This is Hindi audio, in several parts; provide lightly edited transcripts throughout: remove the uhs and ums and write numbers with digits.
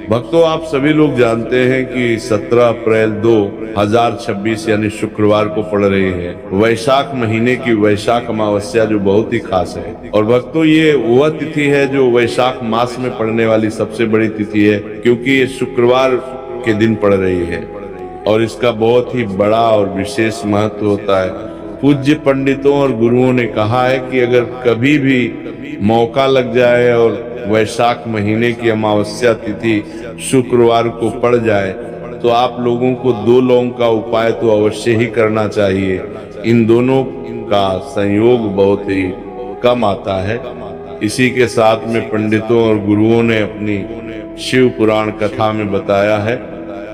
भक्तों, आप सभी लोग जानते हैं कि 17 अप्रैल 2026 यानी शुक्रवार को पड़ रही है वैशाख महीने की वैशाख अमावस्या, जो बहुत ही खास है। और भक्तों, ये वह तिथि है जो वैशाख मास में पड़ने वाली सबसे बड़ी तिथि है, क्योंकि ये शुक्रवार के दिन पड़ रही है और इसका बहुत ही बड़ा और विशेष महत्व होता है। पूज्य पंडितों और गुरुओं ने कहा है कि अगर कभी भी मौका लग जाए और वैशाख महीने की अमावस्या तिथि शुक्रवार को पड़ जाए तो आप लोगों को 2 लौंग का उपाय तो अवश्य ही करना चाहिए। इन दोनों का संयोग बहुत ही कम आता है। इसी के साथ में पंडितों और गुरुओं ने अपनी शिव पुराण कथा में बताया है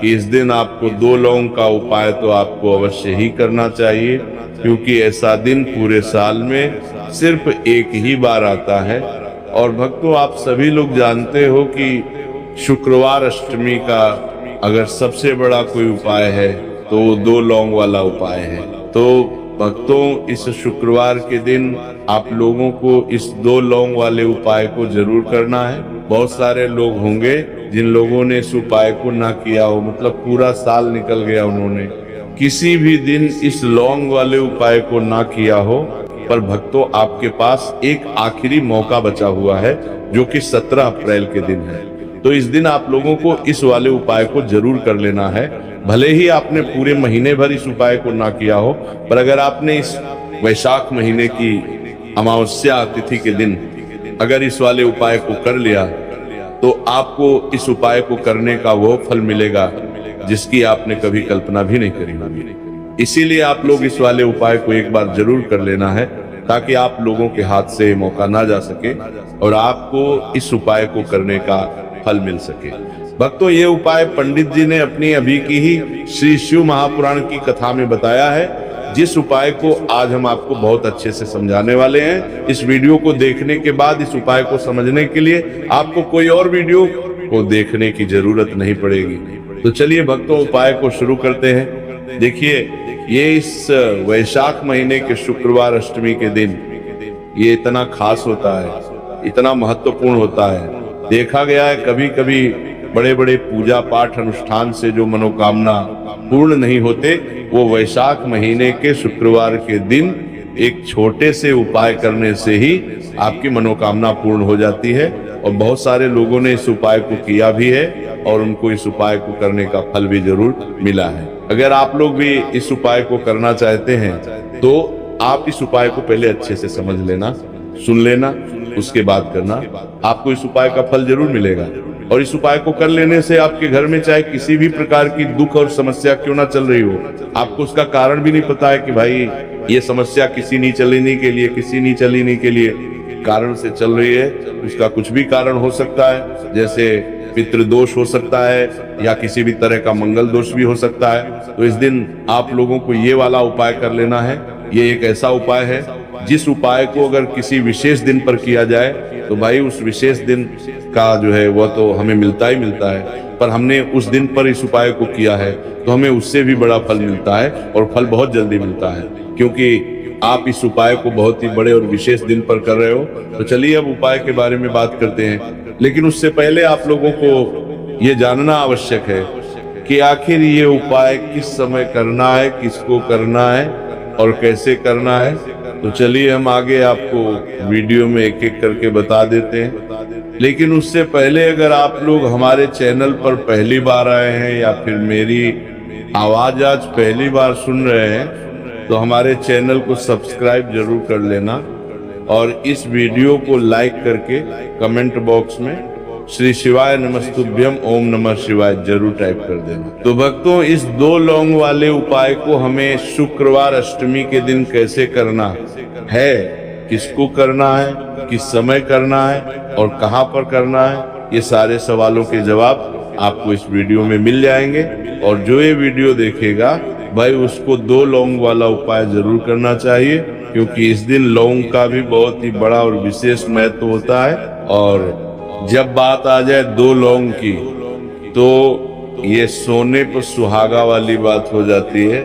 कि इस दिन आपको 2 लौंग का उपाय तो आपको अवश्य ही करना चाहिए, क्योंकि ऐसा दिन पूरे साल में सिर्फ एक ही बार आता है। और भक्तों, आप सभी लोग जानते हो कि शुक्रवार अष्टमी का अगर सबसे बड़ा कोई उपाय है तो वो 2 लौंग वाला उपाय है। तो भक्तों, इस शुक्रवार के दिन आप लोगों को इस 2 लौंग वाले उपाय को जरूर करना है। बहुत सारे लोग होंगे जिन लोगों ने इस उपाय को ना किया हो, मतलब पूरा साल निकल गया, उन्होंने किसी भी दिन इस लौंग वाले उपाय को ना किया हो। पर भक्तों, आपके पास एक आखिरी मौका बचा हुआ है जो कि 17 अप्रैल के दिन है। तो इस दिन आप लोगों को इस वाले उपाय को जरूर कर लेना है। भले ही आपने पूरे महीने भर इस उपाय को ना किया हो, पर अगर आपने इस वैशाख महीने की अमावस्या तिथि के दिन अगर इस वाले उपाय को कर लिया तो आपको इस उपाय को करने का वो फल मिलेगा जिसकी आपने कभी कल्पना भी नहीं करी होगी। इसीलिए आप लोग इस वाले उपाय को एक बार जरूर कर लेना है, ताकि आप लोगों के हाथ से मौका ना जा सके और आपको इस उपाय को करने का फल मिल सके। भक्तों, ये उपाय पंडित जी ने अपनी अभी की ही श्री शिव महापुराण की कथा में बताया है, जिस उपाय को आज हम आपको बहुत अच्छे से समझाने वाले हैं। इस वीडियो को देखने के बाद इस उपाय को समझने के लिए आपको कोई और वीडियो को देखने की जरूरत नहीं पड़ेगी। तो चलिए भक्तों, उपाय को शुरू करते हैं। देखिए, ये इस वैशाख महीने के शुक्रवार अष्टमी के दिन ये इतना खास होता है, इतना महत्वपूर्ण होता है। देखा गया है कभी कभी बड़े बड़े पूजा पाठ अनुष्ठान से जो मनोकामना पूर्ण नहीं होते, वो वैशाख महीने के शुक्रवार के दिन एक छोटे से उपाय करने से ही आपकी मनोकामना पूर्ण हो जाती है। और बहुत सारे लोगों ने इस उपाय को किया भी है और उनको इस उपाय को करने का फल भी जरूर मिला है। अगर आप लोग भी इस उपाय को करना चाहते हैं तो आप इस उपाय को पहले अच्छे से समझ लेना, सुन लेना, उसके बाद करना। आपको इस उपाय का फल जरूर मिलेगा। और इस उपाय को कर लेने से आपके घर में चाहे किसी भी प्रकार की दुख और समस्या क्यों ना चल रही हो, आपको उसका कारण भी नहीं पता है कि भाई ये समस्या किसी नहीं चलने के लिए, किसी नहीं चलने के लिए कारण से चल रही है, उसका कुछ भी कारण हो सकता है। जैसे पितृदोष हो सकता है या किसी भी तरह का मंगल दोष भी हो सकता है। तो इस दिन आप लोगों को ये वाला उपाय कर लेना है। ये एक ऐसा उपाय है जिस उपाय को अगर किसी विशेष दिन पर किया जाए तो भाई उस विशेष दिन का जो है वह तो हमें मिलता ही मिलता है। पर हमने उस दिन पर इस उपाय को किया है तो हमें उससे भी बड़ा फल मिलता है, और फल बहुत जल्दी मिलता है, क्योंकि आप इस उपाय को बहुत ही बड़े और विशेष दिन पर कर रहे हो। तो चलिए अब उपाय के बारे में बात करते हैं। लेकिन उससे पहले आप लोगों को ये जानना आवश्यक है कि आखिर ये उपाय किस समय करना है, किसको करना है और कैसे करना है। तो चलिए हम आगे आपको वीडियो में एक एक करके बता देते हैं। लेकिन उससे पहले अगर आप लोग हमारे चैनल पर पहली बार आए हैं या फिर मेरी आवाज आज पहली बार सुन रहे हैं तो हमारे चैनल को सब्सक्राइब जरूर कर लेना और इस वीडियो को लाइक करके कमेंट बॉक्स में श्री शिवाय नमस्तुभ्यम ओम नमः शिवाय जरूर टाइप कर देना। तो भक्तों, इस 2 लौंग वाले उपाय को हमें शुक्रवार अष्टमी के दिन कैसे करना है, किसको करना है, किस समय करना है और कहां पर करना है, ये सारे सवालों के जवाब आपको इस वीडियो में मिल जाएंगे। और जो ये वीडियो देखेगा भाई उसको 2 लौंग वाला उपाय जरूर करना चाहिए, क्योंकि इस दिन लौंग का भी बहुत ही बड़ा और विशेष महत्व होता है। और जब बात आ जाए 2 लौंग की तो ये सोने पर सुहागा वाली बात हो जाती है।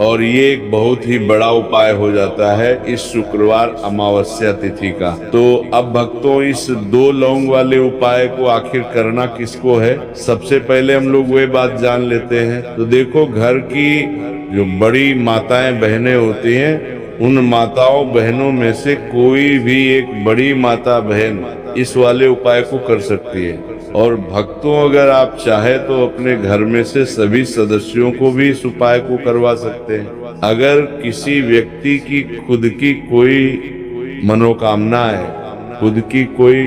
और ये एक बहुत ही बड़ा उपाय हो जाता है इस शुक्रवार अमावस्या तिथि का। तो अब भक्तों, इस 2 लौंग वाले उपाय को आखिर करना किसको है, सबसे पहले हम लोग वही बात जान लेते हैं। तो देखो, घर की जो बड़ी माताएं बहनें होती हैं, उन माताओं बहनों में से कोई भी एक बड़ी माता बहन इस वाले उपाय को कर सकती है। और भक्तों, अगर आप चाहे तो अपने घर में से सभी सदस्यों को भी इस उपाय को करवा सकते हैं। अगर किसी व्यक्ति की खुद की कोई मनोकामना है, खुद की कोई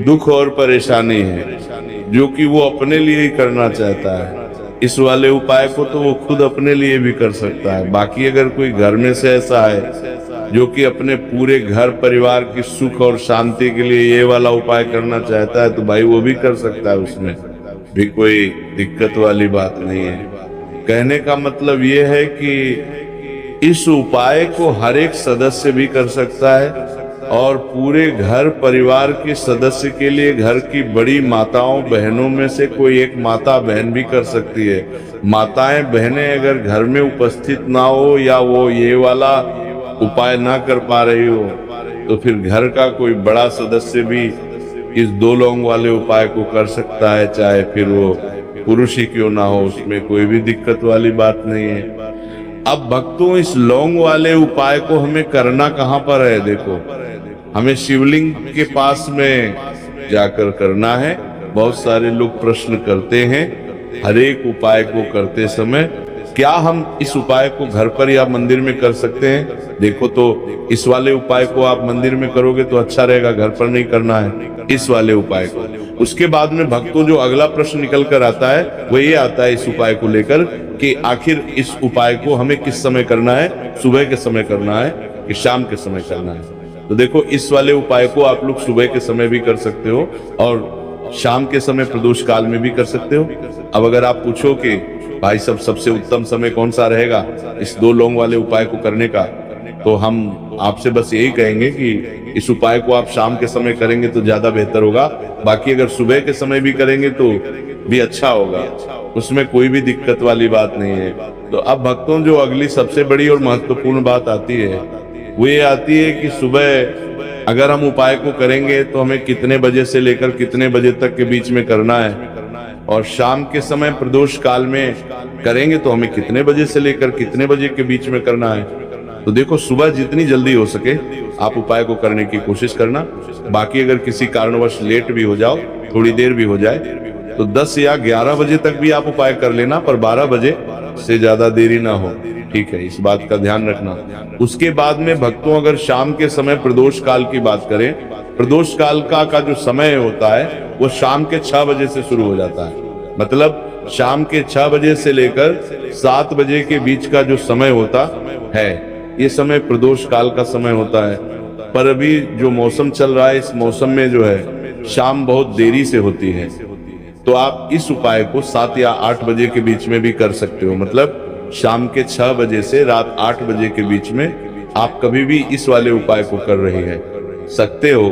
दुख और परेशानी है, जो कि वो अपने लिए ही करना चाहता है, इस वाले उपाय को तो वो खुद अपने लिए भी कर सकता है। बाकी अगर कोई घर में से ऐसा है जो कि अपने पूरे घर परिवार की सुख और शांति के लिए ये वाला उपाय करना चाहता है, तो भाई वो भी कर सकता है, उसमें भी कोई दिक्कत वाली बात नहीं है। कहने का मतलब ये है कि इस उपाय को हर एक सदस्य भी कर सकता है और पूरे घर परिवार के सदस्य के लिए घर की बड़ी माताओं बहनों में से कोई एक माता बहन भी कर सकती है। माताएं बहनें अगर घर में उपस्थित ना हो या वो ये वाला उपाय ना कर पा रही हो, तो फिर घर का कोई बड़ा सदस्य भी इस 2 लौंग वाले उपाय को कर सकता है, चाहे फिर वो पुरुष ही क्यों ना हो, उसमें कोई भी दिक्कत वाली बात नहीं है। अब भक्तों, इस लौंग वाले उपाय को हमें करना कहाँ पर है? देखो, हमें शिवलिंग के पास में जाकर करना है। बहुत सारे लोग प्रश्न करते हैं हर एक उपाय को करते समय, क्या हम इस उपाय को घर पर या मंदिर में कर सकते हैं? देखो, तो इस वाले उपाय को आप मंदिर में करोगे तो अच्छा रहेगा, घर पर नहीं करना है इस वाले उपाय को। उसके बाद में भक्तों, जो अगला प्रश्न निकल कर आता है वो ये आता है इस उपाय को लेकर कि आखिर इस उपाय को हमें किस समय करना है, सुबह के समय करना है कि शाम के समय करना है? तो देखो, इस वाले उपाय को आप लोग सुबह के समय भी कर सकते हो और शाम के समय प्रदोष काल में भी कर सकते हो। अब अगर आप पूछो कि भाई सबसे उत्तम समय कौन सा रहेगा इस 2 लौंग वाले उपाय को करने का, तो हम आपसे बस यही कहेंगे कि इस उपाय को आप शाम के समय करेंगे तो ज्यादा बेहतर होगा। बाकी अगर सुबह के समय भी करेंगे तो भी अच्छा होगा, उसमें कोई भी दिक्कत वाली बात नहीं है। तो अब भक्तों, जो अगली सबसे बड़ी और महत्वपूर्ण बात आती है वो ये आती है कि सुबह अगर हम उपाय को करेंगे तो हमें कितने बजे से लेकर कितने बजे तक के बीच में करना है, और शाम के समय प्रदोष काल में करेंगे तो हमें कितने बजे से लेकर कितने बजे के बीच में करना है। तो देखो, सुबह जितनी जल्दी हो सके आप उपाय को करने की कोशिश करना। बाकी अगर किसी कारणवश लेट भी हो जाओ, थोड़ी देर भी हो जाए, तो 10 या 11 बजे तक भी आप उपाय कर लेना, पर 12 बजे से ज्यादा देरी ना हो, ठीक है? इस बात का ध्यान रखना। उसके बाद में भक्तों, अगर शाम के समय प्रदोष काल की बात करें, प्रदोष काल का जो समय होता है वो शाम के 6 बजे से शुरू हो जाता है। मतलब शाम के 6 बजे से लेकर 7 बजे के बीच का जो समय होता है, ये समय प्रदोष काल का समय होता है। पर अभी जो मौसम चल रहा है, इस मौसम में जो है शाम बहुत देरी से होती है, तो आप इस उपाय को 7 या 8 बजे के बीच में भी कर सकते हो। मतलब शाम के 6 बजे से रात 8 बजे के बीच में आप कभी भी इस वाले उपाय को कर रहे हैं सकते हो,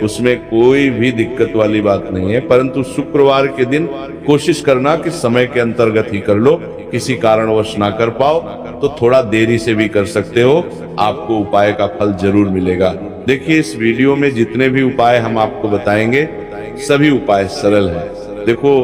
उसमें कोई भी दिक्कत वाली बात नहीं है। परंतु शुक्रवार के दिन कोशिश करना कि समय के अंतर्गत ही कर लो। किसी कारणवश ना कर पाओ तो थोड़ा देरी से भी कर सकते हो, आपको उपाय का फल जरूर मिलेगा। देखिए, इस वीडियो में जितने भी उपाय हम आपको बताएंगे सभी उपाय सरल है। देखो,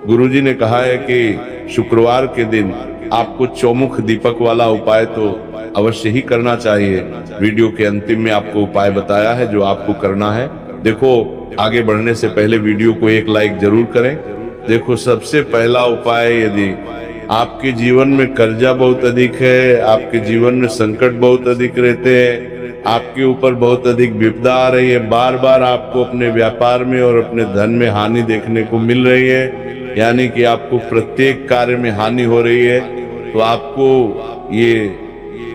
गुरुजी ने कहा है कि शुक्रवार के दिन आपको चौमुख दीपक वाला उपाय तो अवश्य ही करना चाहिए। वीडियो के अंतिम में आपको उपाय बताया है जो आपको करना है। देखो, आगे बढ़ने से पहले वीडियो को एक लाइक जरूर करें। देखो, सबसे पहला उपाय, यदि आपके जीवन में कर्जा बहुत अधिक है, आपके जीवन में संकट बहुत अधिक रहते हैं, आपके ऊपर बहुत अधिक विपदा आ रही है, बार बार आपको अपने व्यापार में और अपने धन में हानि देखने को मिल रही है, यानी कि आपको प्रत्येक कार्य में हानि हो रही है, तो आपको ये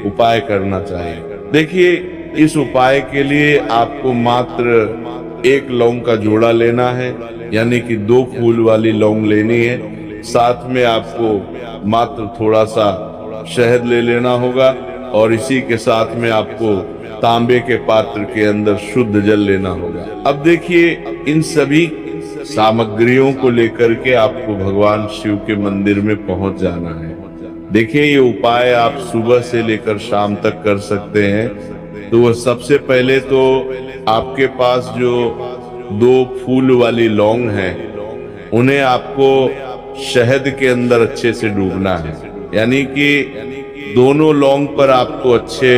उपाय करना चाहिए। देखिए, इस उपाय के लिए आपको मात्र 1 लौंग का जोड़ा लेना है, यानी कि 2 फूल वाली लौंग लेनी है। साथ में आपको मात्र थोड़ा सा शहद ले लेना होगा और इसी के साथ में आपको तांबे के पात्र के अंदर शुद्ध जल लेना होगा। अब देखिए, इन सभी सामग्रियों को लेकर के आपको भगवान शिव के मंदिर में पहुंच जाना है। देखिए ये उपाय आप सुबह से लेकर शाम तक कर सकते हैं। तो वह सबसे पहले तो आपके पास जो 2 फूल वाली लौंग है, उन्हें आपको शहद के अंदर अच्छे से डूबना है, यानी कि दोनों लौंग पर आपको अच्छे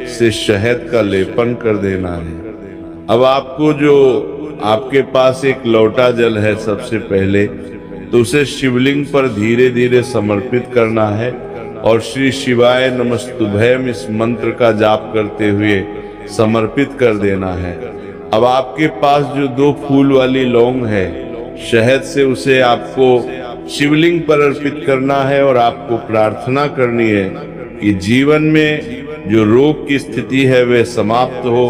से शहद का लेपन कर देना है। अब आपको जो आपके पास एक लोटा जल है, सबसे पहले तो उसे शिवलिंग पर धीरे धीरे समर्पित करना है और श्री शिवाय नमस्तुभयम इस मंत्र का जाप करते हुए समर्पित कर देना है। अब आपके पास जो 2 फूल वाली लौंग है, शहद से उसे आपको शिवलिंग पर अर्पित करना है और आपको प्रार्थना करनी है कि जीवन में जो रोग की स्थिति है वह समाप्त हो,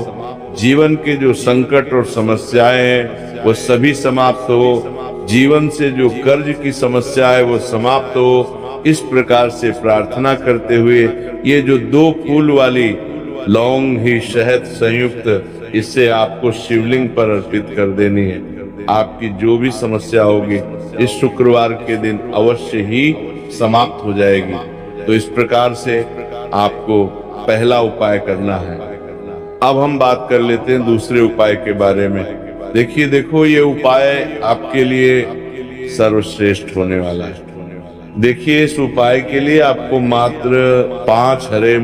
जीवन के जो संकट और समस्याएं हैं वो सभी समाप्त हो, जीवन से जो कर्ज की समस्या है वो समाप्त हो। इस प्रकार से प्रार्थना करते हुए ये जो 2 फूल वाली लौंग ही शहद संयुक्त, इससे आपको शिवलिंग पर अर्पित कर देनी है। आपकी जो भी समस्या होगी इस शुक्रवार के दिन अवश्य ही समाप्त हो जाएगी। तो इस प्रकार से आपको पहला उपाय करना है। अब हम बात कर लेते हैं दूसरे उपाय के बारे में। देखो ये उपाय आपके लिए सर्वश्रेष्ठ होने वाला है। देखिए इस उपाय के लिए आपको मात्र 5 हरे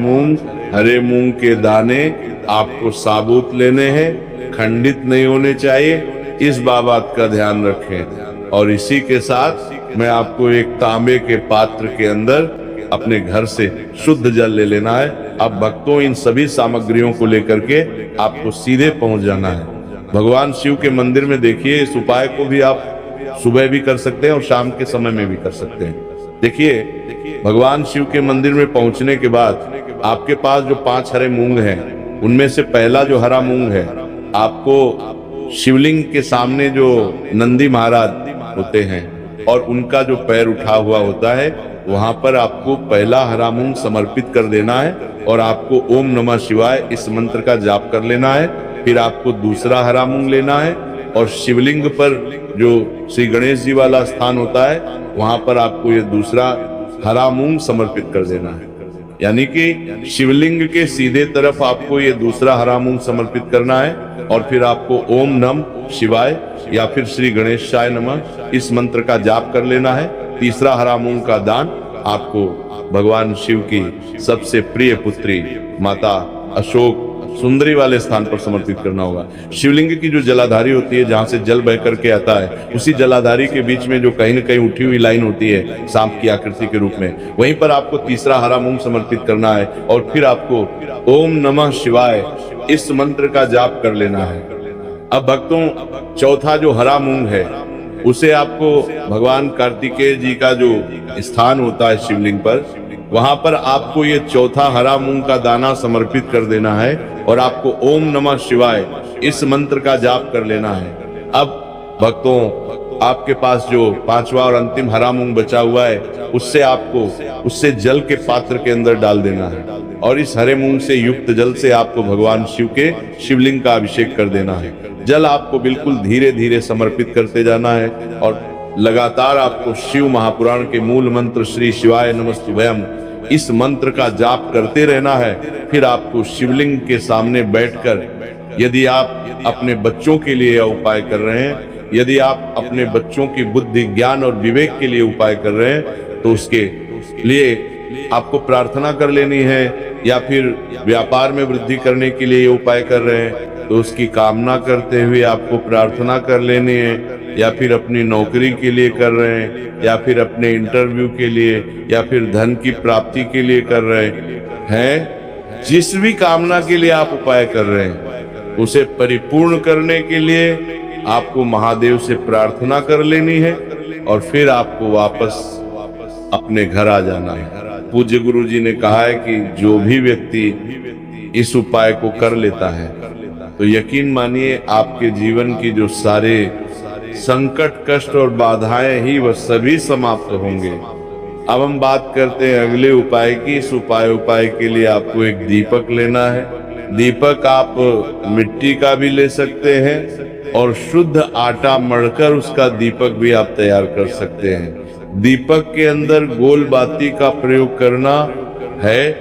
मूंग के दाने आपको साबुत लेने हैं, खंडित नहीं होने चाहिए, इस बात का ध्यान रखें। और इसी के साथ मैं आपको एक तांबे के पात्र के अंदर अपने घर से शुद्ध जल ले लेना है। अब भक्तों इन सभी सामग्रियों को लेकर के आपको सीधे पहुंच जाना है भगवान शिव के मंदिर में। देखिए इस उपाय को भी आप सुबह भी कर सकते हैं और शाम के समय में भी कर सकते हैं। देखिए भगवान शिव के मंदिर में पहुंचने के बाद आपके पास जो 5 हरे मूंग हैं, उनमें से पहला जो हरा मूंग है, आपको शिवलिंग के सामने जो नंदी महाराज होते हैं और उनका जो पैर उठा हुआ होता है, वहां पर आपको पहला हरा मूंग समर्पित कर देना है और आपको ओम नमः शिवाय इस मंत्र का जाप कर लेना है। फिर आपको दूसरा हरा मूंग लेना है और शिवलिंग पर जो श्री गणेश जी वाला स्थान होता है, वहां पर आपको ये दूसरा हरा मूंग समर्पित कर देना है। यानी कि शिवलिंग के सीधे तरफ आपको ये दूसरा हरा मूंग समर्पित करना है और फिर आपको ओम नमः शिवाय या फिर श्री गणेशाय नमः इस मंत्र का जाप कर लेना है। तीसरा हरा मूंग का दान आपको भगवान शिव की सबसे प्रिय पुत्री माता अशोक सुंदरी वाले स्थान पर समर्पित करना होगा। शिवलिंग की जो जलाधारी होती है, जहां से जल बह करके आता है, उसी जलाधारी के बीच में जो कहीं न कहीं उठी हुई लाइन होती है सांप की आकृति के रूप में, वहीं पर आपको तीसरा हरा मूंग समर्पित करना है और फिर आपको ओम नमः शिवाय इस मंत्र का जाप कर लेना है। अब भक्तों चौथा जो हरा मूंग है, उसे आपको भगवान कार्तिकेय जी का जो स्थान होता है शिवलिंग पर, वहां पर आपको ये चौथा हरा मूंग का दाना समर्पित कर देना है और आपको ओम नमः शिवाय इस मंत्र का जाप कर लेना है। अब भक्तों आपके पास जो 5वां और अंतिम हरा मूंग बचा हुआ है, उससे आपको उससे जल के पात्र के अंदर डाल देना है और इस हरे मूंग से युक्त जल से आपको भगवान शिव के शिवलिंग का अभिषेक कर देना है। जल आपको बिल्कुल धीरे धीरे समर्पित करते जाना है और लगातार आपको शिव महापुराण के मूल मंत्र श्री शिवाय नमस्तुभयम इस मंत्र का जाप करते रहना है। फिर आपको शिवलिंग के सामने बैठकर, यदि आप अपने बच्चों के लिए यह उपाय कर रहे हैं, यदि आप अपने बच्चों की बुद्धि ज्ञान और विवेक के लिए उपाय कर रहे हैं, तो उसके लिए आपको प्रार्थना कर लेनी है, या फिर व्यापार में वृद्धि करने के लिए ये उपाय कर रहे हैं तो उसकी कामना करते हुए आपको प्रार्थना कर लेनी है, या फिर अपनी नौकरी के लिए कर रहे हैं, या फिर अपने इंटरव्यू के लिए, या फिर धन की प्राप्ति के लिए कर रहे हैं। जिस भी कामना के लिए आप उपाय कर रहे हैं, उसे परिपूर्ण करने के लिए आपको महादेव से प्रार्थना कर लेनी है और फिर आपको वापस अपने घर आ जाना है। पूज्य गुरु जी ने कहा है कि जो भी व्यक्ति इस उपाय को कर लेता है, तो यकीन मानिए आपके जीवन की जो सारे संकट, कष्ट और बाधाएं ही वह सभी समाप्त होंगे। अब हम बात करते हैं अगले उपाय की। इस उपाय के लिए आपको एक दीपक लेना है। दीपक आप मिट्टी का भी ले सकते हैं और शुद्ध आटा मढ़कर उसका दीपक भी आप तैयार कर सकते हैं। दीपक के अंदर गोल बाती का प्रयोग करना है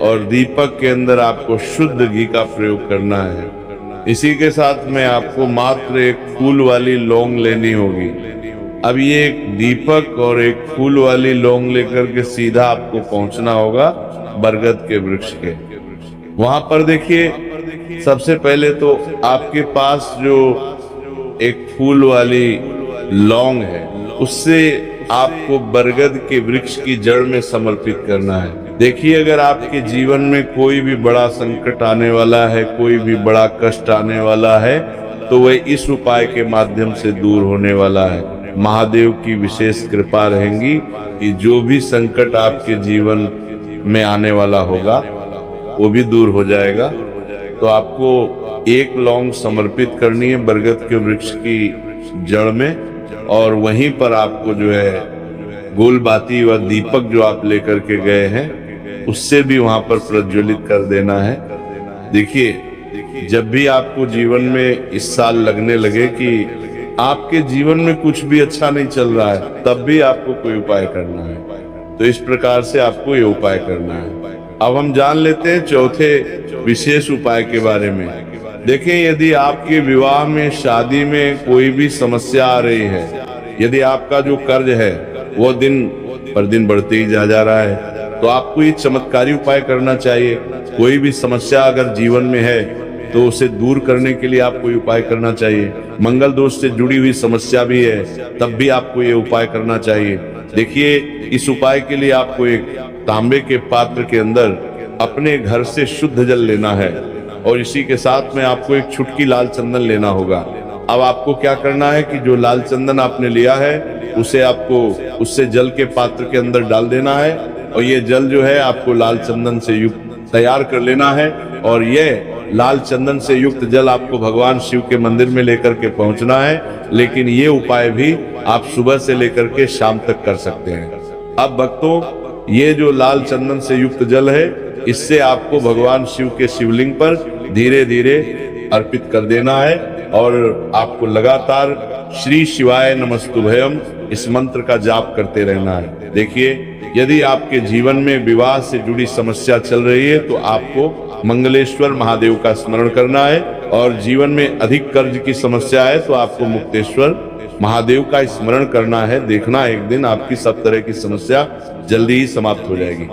और दीपक के अंदर आपको शुद्ध घी का प्रयोग करना है। इसी के साथ में आपको मात्र एक फूल वाली लौंग लेनी होगी। अब ये एक दीपक और एक फूल वाली लौंग लेकर के सीधा आपको पहुंचना होगा बरगद के वृक्ष के। वहां पर देखिए, सबसे पहले तो आपके पास जो एक फूल वाली लौंग है उससे आपको बरगद के वृक्ष की जड़ में समर्पित करना है। देखिए, अगर आपके जीवन में कोई भी बड़ा संकट आने वाला है, कोई भी बड़ा कष्ट आने वाला है, तो वह इस उपाय के माध्यम से दूर होने वाला है। महादेव की विशेष कृपा रहेगी कि जो भी संकट आपके जीवन में आने वाला होगा वो भी दूर हो जाएगा। तो आपको एक लौंग समर्पित करनी है बरगद के वृक्ष की जड़ में, और वहीं पर आपको जो है गोल बाती व दीपक जो आप लेकर के गए हैं उससे भी वहां पर प्रज्वलित कर देना है। देखिए, जब भी आपको जीवन में इस साल लगने लगे कि आपके जीवन में कुछ भी अच्छा नहीं चल रहा है, तब भी आपको कोई उपाय करना है। तो इस प्रकार से आपको ये उपाय करना है। अब हम जान लेते हैं चौथे विशेष उपाय के बारे में। देखें, यदि आपके विवाह में, शादी में कोई भी समस्या आ रही है, यदि आपका जो कर्ज है वो दिन पर दिन बढ़ते ही जा रहा है, तो आपको ये चमत्कारी उपाय करना चाहिए। कोई भी समस्या अगर जीवन में है तो उसे दूर करने के लिए आपको ये उपाय करना चाहिए। मंगल दोष से जुड़ी हुई समस्या भी है, तब भी आपको ये उपाय करना चाहिए। देखिए, इस उपाय के लिए आपको एक तांबे के पात्र के अंदर अपने घर से शुद्ध जल लेना है और इसी के साथ में आपको एक चुटकी लाल चंदन लेना होगा। अब आपको क्या करना है कि जो लाल चंदन आपने लिया है उसे आपको उससे जल के पात्र के अंदर डाल देना है, और ये जल जो है आपको लाल चंदन से युक्त तैयार कर लेना है, और ये लाल चंदन से युक्त जल आपको भगवान शिव के मंदिर में लेकर के पहुंचना है। लेकिन ये उपाय भी आप सुबह से लेकर के शाम तक कर सकते हैं। अब भक्तों, ये जो लाल चंदन से युक्त जल है, इससे आपको भगवान शिव के शिवलिंग पर धीरे धीरे अर्पित कर देना है, और आपको लगातार श्री शिवाय नमस्तुभयम इस मंत्र का जाप करते रहना है। देखिए, यदि आपके जीवन में विवाह से जुड़ी समस्या चल रही है तो आपको मंगलेश्वर महादेव का स्मरण करना है, और जीवन में अधिक कर्ज की समस्या है तो आपको मुक्तेश्वर महादेव का स्मरण करना है। देखना एक दिन आपकी सब तरह की समस्या जल्दी ही समाप्त हो जाएगी।